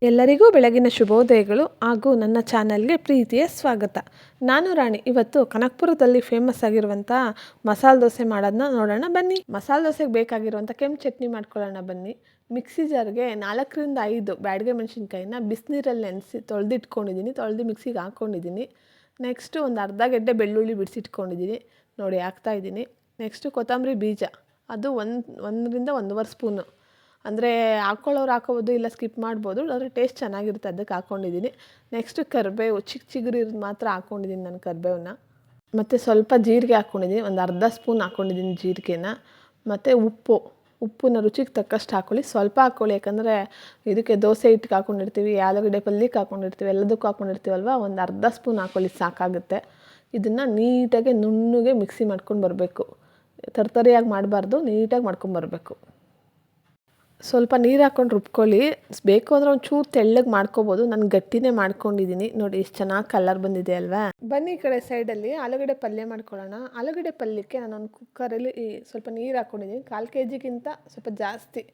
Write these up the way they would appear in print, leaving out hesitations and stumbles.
ಎಲ್ಲರಿಗೂ ಬೆಳಗಿನ ಶುಭೋದಯಗಳು ಹಾಗೂ ನನ್ನ ಚಾನಲ್ಗೆ ಪ್ರೀತಿಯ ಸ್ವಾಗತ. ನಾನು ರಾಣಿ. ಇವತ್ತು ಕನಕಪುರದಲ್ಲಿ ಫೇಮಸ್ ಆಗಿರುವಂಥ ಮಸಾಲೆ ದೋಸೆ ಮಾಡೋದನ್ನ ನೋಡೋಣ ಬನ್ನಿ. ಮಸಾಲೆ ದೋಸೆಗೆ ಬೇಕಾಗಿರುವಂಥ ಕೆಂಪು ಚಟ್ನಿ ಮಾಡ್ಕೊಳ್ಳೋಣ ಬನ್ನಿ. ಮಿಕ್ಸಿ ಜಾರ್ಗೆ 4ರಿಂದ 5 ಬ್ಯಾಡಗೆ ಮೆಣಸಿನ್ಕಾಯಿನ ಬಿಸಿನೀರಲ್ಲಿ ನೆನೆಸಿ ತೊಳೆದಿಟ್ಕೊಂಡಿದ್ದೀನಿ. ತೊಳೆದು ಮಿಕ್ಸಿಗೆ ಹಾಕ್ಕೊಂಡಿದ್ದೀನಿ. ನೆಕ್ಸ್ಟು ಒಂದು ಅರ್ಧ ಗೆಡ್ಡೆ ಬೆಳ್ಳುಳ್ಳಿ ಬಿಡಿಸಿಟ್ಕೊಂಡಿದ್ದೀನಿ. ನೋಡಿ ಹಾಕ್ತಾಯಿದ್ದೀನಿ. ನೆಕ್ಸ್ಟು ಕೊತ್ತಂಬರಿ ಬೀಜ, ಅದು 1ರಿಂದ 1.5 ಸ್ಪೂನು. ಅಂದರೆ ಹಾಕ್ಕೊಳ್ಳೋರು ಹಾಕೋಬೋದು, ಇಲ್ಲ ಸ್ಕಿಪ್ ಮಾಡ್ಬೋದು, ಆದರೆ ಟೇಸ್ಟ್ ಚೆನ್ನಾಗಿರುತ್ತೆ, ಅದಕ್ಕೆ ಹಾಕ್ಕೊಂಡಿದ್ದೀನಿ. ನೆಕ್ಸ್ಟು ಕರಿಬೇವು, ಚಿಗುರು ಇರೋದು ಮಾತ್ರ ಹಾಕ್ಕೊಂಡಿದ್ದೀನಿ ನಾನು ಕರಿಬೇವನ್ನ. ಮತ್ತು ಸ್ವಲ್ಪ ಜೀರಿಗೆ ಹಾಕ್ಕೊಂಡಿದ್ದೀನಿ, ಒಂದು ಅರ್ಧ ಸ್ಪೂನ್ ಹಾಕ್ಕೊಂಡಿದ್ದೀನಿ ಜೀರಿಗೆನ. ಮತ್ತು ಉಪ್ಪನ್ನ ರುಚಿಗೆ ತಕ್ಕಷ್ಟು ಹಾಕ್ಕೊಳ್ಳಿ, ಸ್ವಲ್ಪ ಹಾಕ್ಕೊಳ್ಳಿ. ಯಾಕಂದರೆ ಇದಕ್ಕೆ ದೋಸೆ ಹಿಟ್ಟಿಗೆ ಹಾಕ್ಕೊಂಡಿರ್ತೀವಿ, ಆಲೂಗಡ್ಡೆ ಪಲ್ಯಕ್ಕೆ ಹಾಕ್ಕೊಂಡಿರ್ತೀವಿ, ಎಲ್ಲದಕ್ಕೂ ಹಾಕ್ಕೊಂಡಿರ್ತೀವಲ್ವ, ಒಂದು ಅರ್ಧ ಸ್ಪೂನ್ ಹಾಕ್ಕೊಳ್ಳಿ ಸಾಕಾಗುತ್ತೆ. ಇದನ್ನು ನೀಟಾಗಿ ನುಣ್ಣಗೆ ಮಿಕ್ಸಿ ಮಾಡ್ಕೊಂಡು ಬರಬೇಕು. ತರ್ತರಿಯಾಗಿ ಮಾಡಬಾರ್ದು, ನೀಟಾಗಿ ಮಾಡ್ಕೊಂಬರ್ಬೇಕು. ಸ್ವಲ್ಪ ನೀರು ಹಾಕ್ಕೊಂಡು ರುಬ್ಕೊಳ್ಳಿ. ಬೇಕು ಅಂದರೆ ಒಂಚೂರು ತೆಳ್ಳಗೆ ಮಾಡ್ಕೊಬೋದು. ನಾನು ಗಟ್ಟಿನೇ ಮಾಡ್ಕೊಂಡಿದ್ದೀನಿ. ನೋಡಿ ಎಷ್ಟು ಚೆನ್ನಾಗಿ ಕಲರ್ ಬಂದಿದೆ ಅಲ್ವಾ. ಬನ್ನಿ ಈ ಕಡೆ ಸೈಡಲ್ಲಿ ಆಲೂಗಡ್ಡೆ ಪಲ್ಯ ಮಾಡ್ಕೊಳ್ಳೋಣ. ಆಲೂಗಡ್ಡೆ ಪಲ್ಯಕ್ಕೆ ನಾನೊಂದು ಕುಕ್ಕರಲ್ಲಿ ಸ್ವಲ್ಪ ನೀರು ಹಾಕ್ಕೊಂಡಿದ್ದೀನಿ. 1/4 kgಗಿಂತ ಸ್ವಲ್ಪ ಜಾಸ್ತಿ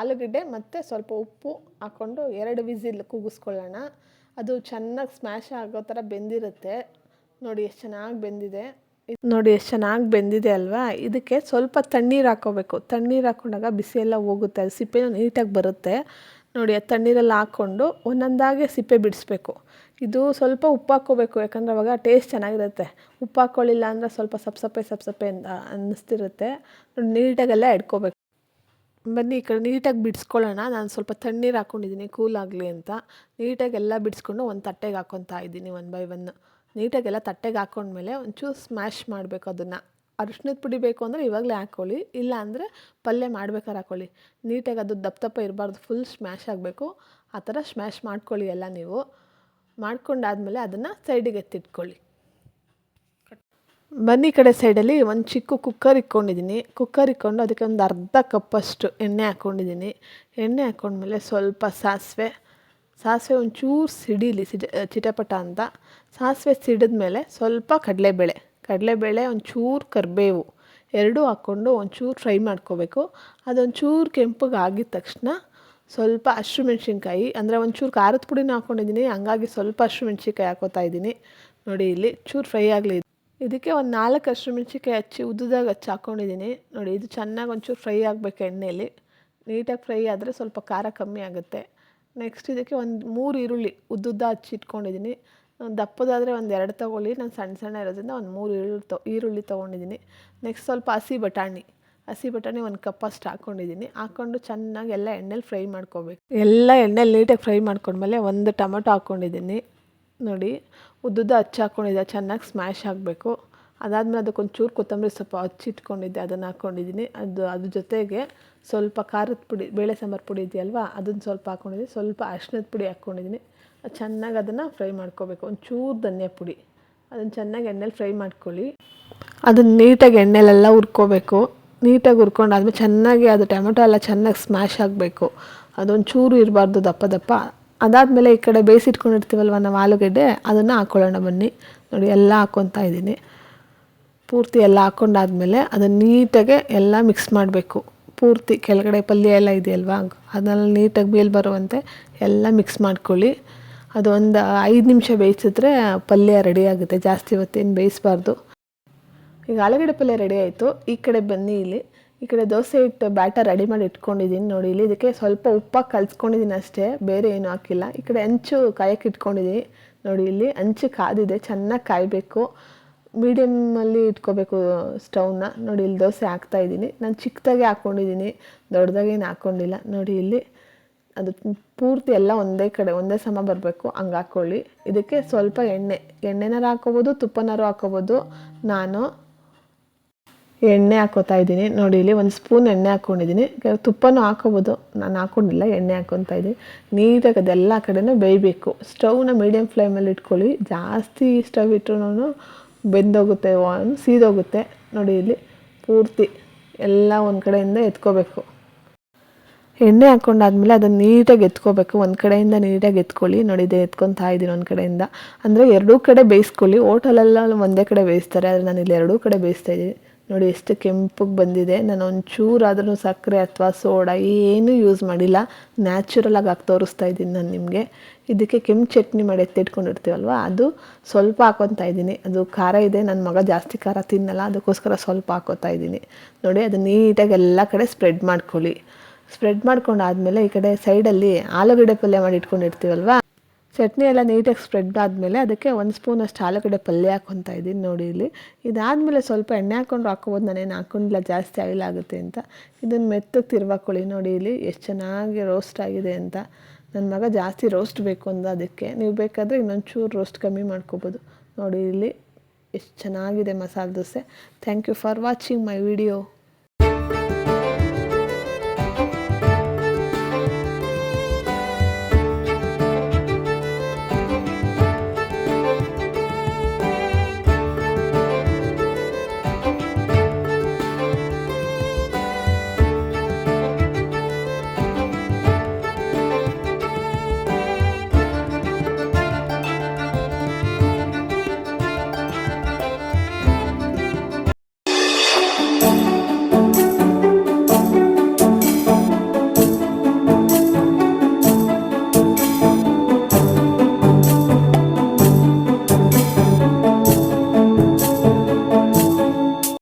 ಆಲೂಗಡ್ಡೆ ಮತ್ತು ಸ್ವಲ್ಪ ಉಪ್ಪು ಹಾಕ್ಕೊಂಡು 2 ವಿಸಿಲ್ ಕೂಗಿಸ್ಕೊಳ್ಳೋಣ. ಅದು ಚೆನ್ನಾಗಿ ಸ್ಮ್ಯಾಶ್ ಆಗೋ ಥರ ಬೆಂದಿರುತ್ತೆ. ನೋಡಿ ಎಷ್ಟು ಚೆನ್ನಾಗಿ ಬೆಂದಿದೆ ಅಲ್ವಾ. ಇದಕ್ಕೆ ಸ್ವಲ್ಪ ತಣ್ಣೀರು ಹಾಕ್ಕೋಬೇಕು. ತಣ್ಣೀರು ಹಾಕ್ಕೊಂಡಾಗ ಬಿಸಿ ಎಲ್ಲ ಹೋಗುತ್ತೆ, ಅದು ಸಿಪ್ಪೆ ನೀಟಾಗಿ ಬರುತ್ತೆ. ನೋಡಿ ಆ ತಣ್ಣೀರೆಲ್ಲ ಹಾಕ್ಕೊಂಡು ಒಂದೊಂದಾಗೆ ಸಿಪ್ಪೆ ಬಿಡಿಸ್ಬೇಕು. ಇದು ಸ್ವಲ್ಪ ಉಪ್ಪು ಹಾಕ್ಕೋಬೇಕು, ಯಾಕಂದರೆ ಅವಾಗ ಟೇಸ್ಟ್ ಚೆನ್ನಾಗಿರುತ್ತೆ. ಉಪ್ಪು ಹಾಕ್ಕೊಳ್ಳಿಲ್ಲ ಅಂದರೆ ಸ್ವಲ್ಪ ಸಪ್ಪೆ ಅಂತ ಅನ್ನಿಸ್ತಿರುತ್ತೆ. ನೋಡಿ ನೀಟಾಗೆಲ್ಲ ಎಡ್ಕೋಬೇಕು. ಬನ್ನಿ ಈ ಕಡೆ ನೀಟಾಗಿ ಬಿಡಿಸ್ಕೊಳ್ಳೋಣ. ನಾನು ಸ್ವಲ್ಪ ತಣ್ಣೀರು ಹಾಕ್ಕೊಂಡಿದ್ದೀನಿ ಕೂಲ್ ಆಗಲಿ ಅಂತ. ನೀಟಾಗೆಲ್ಲ ಬಿಡಿಸ್ಕೊಂಡು ಒಂದು ತಟ್ಟೆಗೆ ಹಾಕ್ಕೊತಾ ಇದ್ದೀನಿ 1 by 1. ನೀಟಾಗೆಲ್ಲ ತಟ್ಟೆಗೆ ಹಾಕ್ಕೊಂಡ್ಮೇಲೆ ಒಂಚೂರು ಸ್ಮ್ಯಾಶ್ ಮಾಡಬೇಕು. ಅದನ್ನು ಅರಿಶಿಣದ ಪುಡಿ ಬೇಕು ಅಂದರೆ ಇವಾಗಲೇ ಹಾಕ್ಕೊಳ್ಳಿ, ಇಲ್ಲ ಅಂದರೆ ಪಲ್ಯ ಮಾಡ್ಬೇಕಾದ್ರೆ ಹಾಕ್ಕೊಳ್ಳಿ. ನೀಟಾಗಿ ಅದು ದಪ್ಪ ಇರಬಾರ್ದು, ಫುಲ್ ಸ್ಮ್ಯಾಶ್ ಆಗಬೇಕು. ಆ ಥರ ಸ್ಮ್ಯಾಶ್ ಮಾಡ್ಕೊಳ್ಳಿ ಎಲ್ಲ ನೀವು. ಮಾಡ್ಕೊಂಡಾದ್ಮೇಲೆ ಅದನ್ನು ಸೈಡಿಗೆ ಎತ್ತಿಟ್ಕೊಳ್ಳಿ. ಬನ್ನಿ ಈ ಕಡೆ ಸೈಡಲ್ಲಿ ಒಂದು ಚಿಕ್ಕ ಕುಕ್ಕರ್ ಇಟ್ಕೊಂಡಿದ್ದೀನಿ. ಕುಕ್ಕರ್ ಇಟ್ಕೊಂಡು ಅದಕ್ಕೆ ಒಂದು ಅರ್ಧ ಕಪ್ಪಷ್ಟು ಎಣ್ಣೆ ಹಾಕ್ಕೊಂಡಿದ್ದೀನಿ. ಎಣ್ಣೆ ಹಾಕ್ಕೊಂಡ್ಮೇಲೆ ಸ್ವಲ್ಪ ಸಾಸಿವೆ ಒಂಚೂರು ಸಿಡಿಲಿ ಚಿಟಪಟ ಅಂತ. ಸಾಸಿವೆ ಸಿಡಿದ್ಮೇಲೆ ಸ್ವಲ್ಪ ಕಡಲೆಬೇಳೆ, ಒಂಚೂರು ಕರಿಬೇವು ಎರಡೂ ಹಾಕ್ಕೊಂಡು ಒಂಚೂರು ಫ್ರೈ ಮಾಡ್ಕೋಬೇಕು. ಅದೊಂಚೂರು ಕೆಂಪಗೆ ಆಗಿದ ತಕ್ಷಣ ಸ್ವಲ್ಪ ಹಸಿಮೆಣ್ಸಿನ್ಕಾಯಿ, ಅಂದರೆ ಒಂಚೂರು ಖಾರದ ಪುಡಿನ ಹಾಕ್ಕೊಂಡಿದ್ದೀನಿ, ಹಂಗಾಗಿ ಸ್ವಲ್ಪ ಹಸಿಮೆಣ್ಸಿನ್ಕಾಯಿ ಹಾಕೋತಾ ಇದ್ದೀನಿ. ನೋಡಿ ಇಲ್ಲಿ ಚೂರು ಫ್ರೈ ಆಗಲಿ. ಇದಕ್ಕೆ ಒಂದು 4 ಹಸಿಮೆಣ್ಸಿನ್ಕಾಯಿ ಉದ್ದುದಾಗಿ ಹಾಕ್ಕೊಂಡಿದ್ದೀನಿ. ನೋಡಿ ಇದು ಚೆನ್ನಾಗಿ ಒಂಚೂರು ಫ್ರೈ ಆಗಬೇಕು ಎಣ್ಣೆಯಲ್ಲಿ. ನೀಟಾಗಿ ಫ್ರೈ ಆದರೆ ಸ್ವಲ್ಪ ಖಾರ ಕಮ್ಮಿ ಆಗುತ್ತೆ. ನೆಕ್ಸ್ಟ್ ಇದಕ್ಕೆ ಒಂದು 3 ಈರುಳ್ಳಿ ಉದ್ದುದ್ದ ಹಚ್ಚಿಟ್ಕೊಂಡಿದ್ದೀನಿ. ದಪ್ಪದಾದರೆ ಒಂದು 2 ತೊಗೊಳ್ಳಿ, ನಾನು ಸಣ್ಣ ಇರೋದ್ರಿಂದ ಒಂದು 3 ಈರುಳ್ಳಿ ತೊಗೊಂಡಿದ್ದೀನಿ. ನೆಕ್ಸ್ಟ್ ಸ್ವಲ್ಪ ಹಸಿ ಬಟಾಣಿ 1 ಕಪ್ಪಷ್ಟು ಹಾಕ್ಕೊಂಡಿದ್ದೀನಿ. ಹಾಕ್ಕೊಂಡು ಚೆನ್ನಾಗಿ ಎಲ್ಲ ಎಣ್ಣೆಲಿ ಫ್ರೈ ಮಾಡ್ಕೋಬೇಕು. ಎಲ್ಲ ಎಣ್ಣೆಲಿ ನೀಟಾಗಿ ಫ್ರೈ ಮಾಡ್ಕೊಂಡ್ಮೇಲೆ ಒಂದು ಟೊಮೊಟೊ ಹಾಕ್ಕೊಂಡಿದ್ದೀನಿ. ನೋಡಿ ಉದ್ದುದ್ದ ಹಾಕ್ಕೊಂಡಿದ್ದೆ, ಚೆನ್ನಾಗಿ ಸ್ಮ್ಯಾಶ್ ಆಗಬೇಕು. ಅದಾದಮೇಲೆ ಅದಕ್ಕೊಂಚೂರು ಕೊತ್ತಂಬರಿ ಸೊಪ್ಪು ಹಚ್ಚಿಟ್ಕೊಂಡಿದ್ದೆ, ಅದನ್ನು ಹಾಕ್ಕೊಂಡಿದ್ದೀನಿ. ಅದ್ರ ಜೊತೆಗೆ ಸ್ವಲ್ಪ ಖಾರದ ಪುಡಿ, ಬೇಳೆ ಸಾಂಬಾರು ಪುಡಿ ಇದೆಯಲ್ವ, ಅದನ್ನು ಸ್ವಲ್ಪ ಹಾಕ್ಕೊಂಡಿದ್ದೀನಿ. ಸ್ವಲ್ಪ ಅರಿಶಿಣದ ಪುಡಿ ಹಾಕ್ಕೊಂಡಿದ್ದೀನಿ. ಚೆನ್ನಾಗಿ ಅದನ್ನು ಫ್ರೈ ಮಾಡ್ಕೋಬೇಕು. ಒಂಚೂರು ಧನಿಯಾ ಪುಡಿ, ಅದನ್ನು ಚೆನ್ನಾಗಿ ಎಣ್ಣೆಲಿ ಫ್ರೈ ಮಾಡ್ಕೊಳ್ಳಿ. ಅದನ್ನು ನೀಟಾಗಿ ಎಣ್ಣೆಲೆಲ್ಲ ಹುರ್ಕೋಬೇಕು. ನೀಟಾಗಿ ಹುರ್ಕೊಂಡಾದ್ಮೇಲೆ ಚೆನ್ನಾಗಿ ಅದು ಟೊಮೆಟೊ ಎಲ್ಲ ಚೆನ್ನಾಗಿ ಸ್ಮ್ಯಾಶ್ ಆಗಬೇಕು. ಅದೊಂಚೂರು ಇರಬಾರ್ದು ದಪ್ಪ. ಅದಾದಮೇಲೆ ಈ ಕಡೆ ಬೇಯಿಸಿಟ್ಕೊಂಡಿರ್ತೀವಲ್ವ ನಾವು ಆಲೂಗಡ್ಡೆ, ಅದನ್ನು ಹಾಕ್ಕೊಳ್ಳೋಣ ಬನ್ನಿ. ನೋಡಿ ಎಲ್ಲ ಹಾಕ್ಕೊತಾ ಇದ್ದೀನಿ. ಪೂರ್ತಿ ಎಲ್ಲ ಹಾಕ್ಕೊಂಡಾದ್ಮೇಲೆ ಅದನ್ನು ನೀಟಾಗೆ ಎಲ್ಲ ಮಿಕ್ಸ್ ಮಾಡಬೇಕು. ಪೂರ್ತಿ ಕೆಳಗಡೆ ಪಲ್ಯ ಎಲ್ಲ ಇದೆಯಲ್ವ, ಅದನ್ನೆಲ್ಲ ನೀಟಾಗಿ ಬೇಲ್ ಬರುವಂತೆ ಎಲ್ಲ ಮಿಕ್ಸ್ ಮಾಡ್ಕೊಳ್ಳಿ. ಅದು ಒಂದು 5 ನಿಮಿಷ ಬೇಯಿಸಿದ್ರೆ ಪಲ್ಯ ರೆಡಿ ಆಗುತ್ತೆ. ಜಾಸ್ತಿ ಹೊತ್ತೇನು ಬೇಯಿಸಬಾರ್ದು. ಈಗ ಆಲೂಗಡ್ಡೆ ಪಲ್ಯ ರೆಡಿ ಆಯಿತು. ಈ ಕಡೆ ಬನ್ನಿ, ಈ ಕಡೆ ದೋಸೆ ಹಿಟ್ಟು ಬ್ಯಾಟರ್ ರೆಡಿ ಮಾಡಿ ಇಟ್ಕೊಂಡಿದ್ದೀನಿ. ನೋಡಿ ಇಲ್ಲಿ ಇದಕ್ಕೆ ಸ್ವಲ್ಪ ಉಪ್ಪಾಗಿ ಕಲಿಸ್ಕೊಂಡಿದ್ದೀನಿ ಅಷ್ಟೇ, ಬೇರೆ ಏನೂ ಹಾಕಿಲ್ಲ. ಈ ಕಡೆ ಹಂಚು ಕಾಯಕ್ಕೆ ಇಟ್ಕೊಂಡಿದ್ದೀನಿ. ನೋಡಿ ಇಲ್ಲಿ ಹಂಚು ಕಾದಿದೆ, ಚೆನ್ನಾಗಿ ಕಾಯಬೇಕು. ಮೀಡಿಯಮಲ್ಲಿ ಇಟ್ಕೋಬೇಕು ಸ್ಟವ್ನ. ನೋಡಿ ಇಲ್ಲಿ ದೋಸೆ ಹಾಕ್ತಾಯಿದ್ದೀನಿ. ನಾನು ಚಿಕ್ಕದಾಗೆ ಹಾಕ್ಕೊಂಡಿದ್ದೀನಿ, ದೊಡ್ಡದಾಗೇನು ಹಾಕ್ಕೊಂಡಿಲ್ಲ. ನೋಡಿ ಇಲ್ಲಿ ಅದು ಪೂರ್ತಿ ಎಲ್ಲ ಒಂದೇ ಸಮ ಬರಬೇಕು, ಹಂಗೆ ಹಾಕ್ಕೊಳ್ಳಿ. ಇದಕ್ಕೆ ಸ್ವಲ್ಪ ಎಣ್ಣೆನಾರು ಹಾಕ್ಕೋಬೋದು, ತುಪ್ಪನಾರು ಹಾಕ್ಕೋಬೋದು. ನಾನು ಎಣ್ಣೆ ಹಾಕ್ಕೋತಾ ಇದ್ದೀನಿ. ನೋಡಿ ಇಲ್ಲಿ 1 ಸ್ಪೂನ್ ಎಣ್ಣೆ ಹಾಕ್ಕೊಂಡಿದ್ದೀನಿ. ತುಪ್ಪನೂ ಹಾಕ್ಕೋಬೋದು, ನಾನು ಹಾಕ್ಕೊಂಡಿಲ್ಲ, ಎಣ್ಣೆ ಹಾಕ್ಕೊತಾ ಇದ್ದೀನಿ. ನೀಟಾಗಿ ಅದೆಲ್ಲ ಕಡೆನೂ ಬೇಯಬೇಕು. ಸ್ಟವ್ನ ಮೀಡಿಯಮ್ ಫ್ಲೇಮಲ್ಲಿ ಇಟ್ಕೊಳ್ಳಿ. ಜಾಸ್ತಿ ಸ್ಟವ್ ಇಟ್ಟರು ಬೆಂದೋಗುತ್ತೆ, ಸೀದೋಗುತ್ತೆ. ನೋಡಿ ಇಲ್ಲಿ ಪೂರ್ತಿ ಎಲ್ಲ ಒಂದು ಕಡೆಯಿಂದ ಎತ್ಕೋಬೇಕು. ಎಣ್ಣೆ ಹಾಕ್ಕೊಂಡಾದ್ಮೇಲೆ ಅದನ್ನು ನೀಟಾಗಿ ಎತ್ಕೋಬೇಕು. ಒಂದು ಕಡೆಯಿಂದ ನೀಟಾಗಿ ಎತ್ಕೊಳ್ಳಿ. ನೋಡಿ ಇದು ಎತ್ಕೊತಾ ಇದ್ದೀನಿ ಒಂದು ಕಡೆಯಿಂದ. ಅಂದರೆ 2 ಕಡೆ ಬೇಯಿಸ್ಕೊಳ್ಳಿ. ಹೋಟೆಲೆಲ್ಲ ಒಂದೇ ಕಡೆ ಬೇಯಿಸ್ತಾರೆ, ಆದರೆ ನಾನು ಇಲ್ಲಿ 2 ಕಡೆ ಬೇಯಿಸ್ತಾ ಇದ್ದೀನಿ. ನೋಡಿ ಎಷ್ಟು ಕೆಂಪಗೆ ಬಂದಿದೆ. ನಾನು ಒಂಚೂರಾದ್ರೂ ಸಕ್ಕರೆ ಅಥವಾ ಸೋಡಾ ಏನೂ ಯೂಸ್ ಮಾಡಿಲ್ಲ, ನ್ಯಾಚುರಲಾಗಿ ಹಾಕಿ ತೋರಿಸ್ತಾ ಇದ್ದೀನಿ ನಾನು ನಿಮಗೆ. ಇದಕ್ಕೆ ಕೆಂಪು ಚಟ್ನಿ ಮಾಡಿ ಎತ್ತಿಟ್ಕೊಂಡಿರ್ತೀವಲ್ವ, ಅದು ಸ್ವಲ್ಪ ಹಾಕ್ಕೊತಾ ಇದ್ದೀನಿ. ಅದು ಖಾರ ಇದೆ, ನನ್ನ ಮಗ ಜಾಸ್ತಿ ಖಾರ ತಿನ್ನಲ್ಲ, ಅದಕ್ಕೋಸ್ಕರ ಸ್ವಲ್ಪ ಹಾಕ್ಕೊತಾ ಇದ್ದೀನಿ. ನೋಡಿ ಅದು ನೀಟಾಗಿ ಎಲ್ಲ ಕಡೆ ಸ್ಪ್ರೆಡ್ ಮಾಡ್ಕೊಳ್ಳಿ. ಸ್ಪ್ರೆಡ್ ಮಾಡ್ಕೊಂಡಾದಮೇಲೆ ಈ ಕಡೆ ಸೈಡಲ್ಲಿ ಆಲೂಗಡ್ಡೆ ಪಲ್ಯ ಮಾಡಿ ಇಟ್ಕೊಂಡಿರ್ತೀವಲ್ವ, ಚಟ್ನಿ ಎಲ್ಲ ನೀಟಾಗಿ ಸ್ಪ್ರೆಡ್ ಆದಮೇಲೆ ಅದಕ್ಕೆ 1 ಸ್ಪೂನಷ್ಟು ಆಲೂಗಡ್ಡೆ ಪಲ್ಯ ಹಾಕ್ಕೊತಾ ಇದ್ದೀನಿ. ನೋಡಿ ಇಲ್ಲಿ ಇದಾದಮೇಲೆ ಸ್ವಲ್ಪ ಎಣ್ಣೆ ಹಾಕ್ಕೊಂಡ್ರು ಹಾಕ್ಕೋಬೋದು, ನಾನೇನು ಹಾಕ್ಕೊಂಡಿಲ್ಲ ಜಾಸ್ತಿ ಆಯಿಲ್ ಆಗುತ್ತೆ ಅಂತ. ಇದನ್ನು ಮೆತ್ತಗೆ ತಿರ್ವಾಕೊಳ್ಳಿ. ನೋಡಿ ಇಲ್ಲಿ ಎಷ್ಟು ಚೆನ್ನಾಗಿ ರೋಸ್ಟ್ ಆಗಿದೆ ಅಂತ. ನನ್ನ ಮಗ ಜಾಸ್ತಿ ರೋಸ್ಟ್ ಬೇಕು ಅಂದ, ಅದಕ್ಕೆ ನೀವು ಬೇಕಾದರೆ ಇನ್ನೊಂಚೂರು ರೋಸ್ಟ್ ಕಮ್ಮಿ ಮಾಡ್ಕೋಬೋದು. ನೋಡಿ ಇಲ್ಲಿ ಎಷ್ಟು ಚೆನ್ನಾಗಿದೆ masala dosa. Thank you for watching my video.